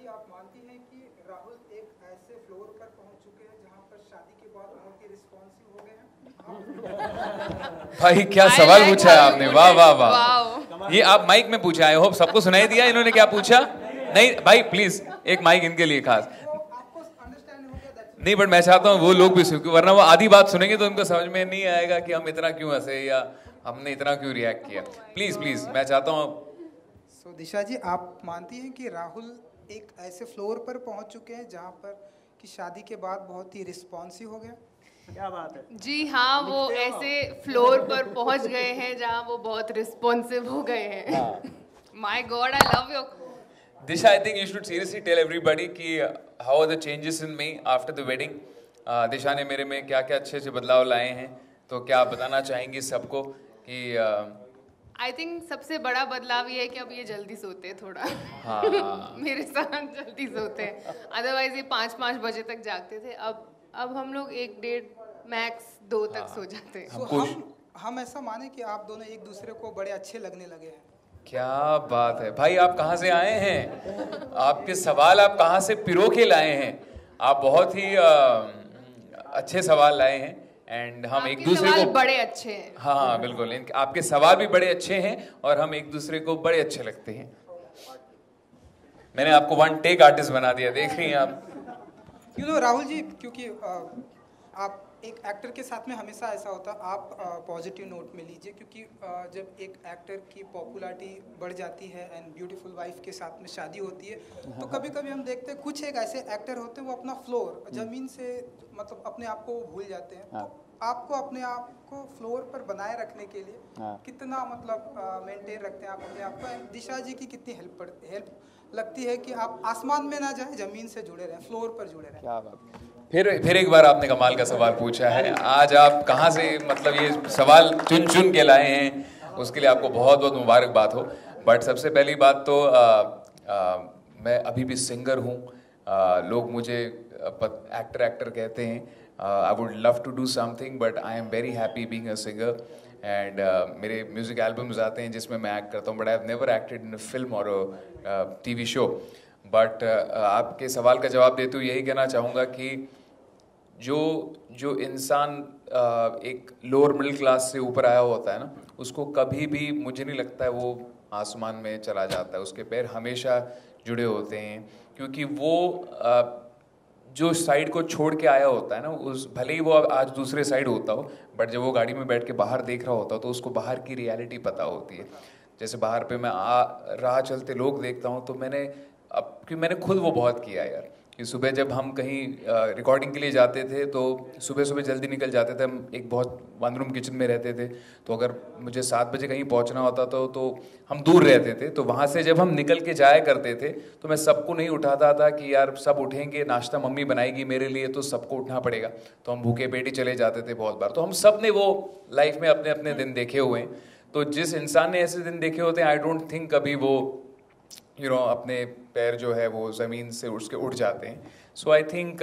जी, आप मानती हैं कि राहुल एक ऐसे फ्लोर पर पहुंच चुके हैं जहां पर शादी के बाद बहुत ही रिस्पॉन्सिव हो गए हैं? भाई क्या सवाल पूछा है आपने, वाह वाह वाह। ये आप माइक में पूछा, आई होप सबको सुनाई दिया इन्होंने क्या पूछा। नहीं भाई प्लीज एक माइक इनके लिए खास। नहीं बट मैं चाहता हूँ वो लोग भी सुने, वरना वो आधी बात सुनेंगे तो उनको समझ में नहीं आएगा कि हम इतना क्यों हंसे या हमने इतना क्यों रिएक्ट किया। प्लीज प्लीज मैं चाहता हूँ। सो दिशा जी, आप मानती हैं कि राहुल एक ऐसे फ्लोर पर पहुंच चुके हैं जहां पर कि शादी के बाद बहुत ही रिस्पॉन्सिव हो गया? क्या बात है जी हाँ, वो ऐसे फ्लोर पर पहुंच गए हैं जहाँ वो बहुत रिस्पॉन्सिव हो गए हैं। My God, I love you Disha, I think you should seriously tell everybody कि how are the changes in me after the wedding. दिशा ने मेरे में क्या क्या अच्छे अच्छे बदलाव लाए हैं, तो क्या आप बताना चाहेंगी सबको कि आई थिंक सबसे बड़ा बदलाव ये है कि अब ये जल्दी सोते हैं थोड़ा। हाँ मेरे साथ जल्दी सोते हैं, अदरवाइज ये 5-5 बजे तक जागते थे। अब हम लोग 1-1.5 मैक्स 2 तक सो जाते हैं। हम ऐसा माने कि आप दोनों एक दूसरे को बड़े अच्छे लगने लगे हैं? क्या बात है भाई, आप कहाँ से आए हैं, आपके सवाल आप कहाँ से पिरो के लाए हैं। आप बहुत ही अच्छे सवाल लाए हैं एंड हम एक दूसरे को बड़े अच्छे हैं। हाँ बिल्कुल, आपके सवाल भी बड़े अच्छे हैं और हम एक दूसरे को बड़े अच्छे लगते हैं। मैंने आपको वन टेक आर्टिस्ट बना दिया, देख रही हैं आप। राहुल जी, क्योंकि आप एक एक्टर के साथ में हमेशा ऐसा होता है, आप पॉजिटिव नोट में लीजिए, क्योंकि जब एक एक्टर की पॉपुलैरिटी बढ़ जाती है एंड ब्यूटीफुल वाइफ के साथ में शादी होती है, तो कभी कभी हम देखते हैं कुछ एक ऐसे एक्टर होते हैं वो अपना फ्लोर ज़मीन से मतलब अपने आप को भूल जाते हैं। तो आपको अपने आप को फ्लोर पर बनाए रखने के लिए कितना मतलब मेंटेन रखते हैं आप अपने आप को? दिशा जी की कितनी हेल्प लगती है कि आप आसमान में ना जाए, ज़मीन से जुड़े रहें, फ्लोर पर जुड़े रहें? क्या बात। फिर एक बार आपने कमाल का सवाल पूछा है। आज आप कहाँ से मतलब ये सवाल चुन चुन के लाए हैं, उसके लिए आपको बहुत बहुत मुबारकबाद हो। बट सबसे पहली बात तो मैं अभी भी सिंगर हूँ। लोग मुझे एक्टर कहते हैं। I would love to do something but I am very happy being a singer and मेरे म्यूजिक एल्बम्स आते हैं जिसमें मैं एक्ट करता हूँ, but I have never acted in a film और टीवी शो। बट आपके सवाल का जवाब देते हुए यही कहना चाहूँगा कि जो इंसान एक लोअर मिडिल क्लास से ऊपर आया होता है ना, उसको कभी भी मुझे नहीं लगता है वो आसमान में चला जाता है। उसके पैर हमेशा जुड़े होते हैं, क्योंकि वो जो साइड को छोड़ के आया होता है ना, उस भले ही वो आज दूसरे साइड होता हो, बट जब वो गाड़ी में बैठ के बाहर देख रहा होता हो तो उसको बाहर की रियलिटी पता होती है। जैसे बाहर पे मैं राह चलते लोग देखता हूँ तो क्योंकि मैंने खुद वो बहुत किया यार, कि सुबह जब हम कहीं रिकॉर्डिंग के लिए जाते थे तो सुबह सुबह जल्दी निकल जाते थे। हम एक बहुत वन रूम किचन में रहते थे, तो अगर मुझे 7 बजे कहीं पहुंचना होता तो हम दूर रहते थे। तो वहाँ से जब हम निकल के जाया करते थे तो मैं सबको नहीं उठाता था कि यार सब उठेंगे, नाश्ता मम्मी बनाएगी मेरे लिए तो सबको उठना पड़ेगा, तो हम भूखे पेट ही चले जाते थे बहुत बार। तो हम सब ने वो लाइफ में अपने अपने दिन देखे हुए हैं। तो जिस इंसान ने ऐसे दिन देखे होते हैं, आई डोंट थिंक कभी वो अपने पैर जो है वो ज़मीन से उसके उठ जाते हैं। So I think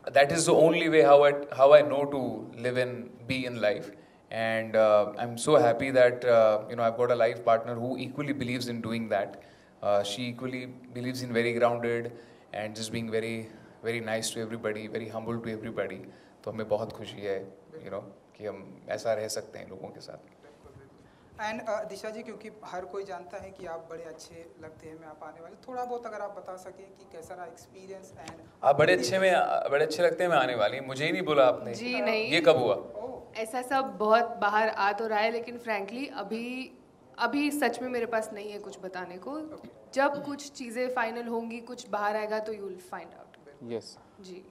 that is the only way how I know to live in be in life and I am so happy that I got a life partner who equally believes in doing that. She equally believes in very grounded and just being very very nice to everybody, very humble to everybody. तो हमें बहुत खुशी है कि हम ऐसा रह सकते हैं लोगों के साथ। एंड दिशा जी, क्योंकि हर कोई जानता है कि आप बड़े अच्छे लगते हैं, मैं आप आने वाले, थोड़ा बहुत अगर आप बता सकें कि कैसा रहा एक्सपीरियंस? एंड आप बड़े अच्छे लगते हैं मैं आने वाली, मुझे ही नहीं बोला आपने। जी नहीं, ये कब हुआ? ऐसा सब बहुत बाहर आ तो रहा है, लेकिन फ्रैंकली अभी सच में मेरे पास नहीं है कुछ बताने को। जब कुछ चीज़ें फाइनल होंगी, कुछ बाहर आएगा तो you will find out. Yes ji.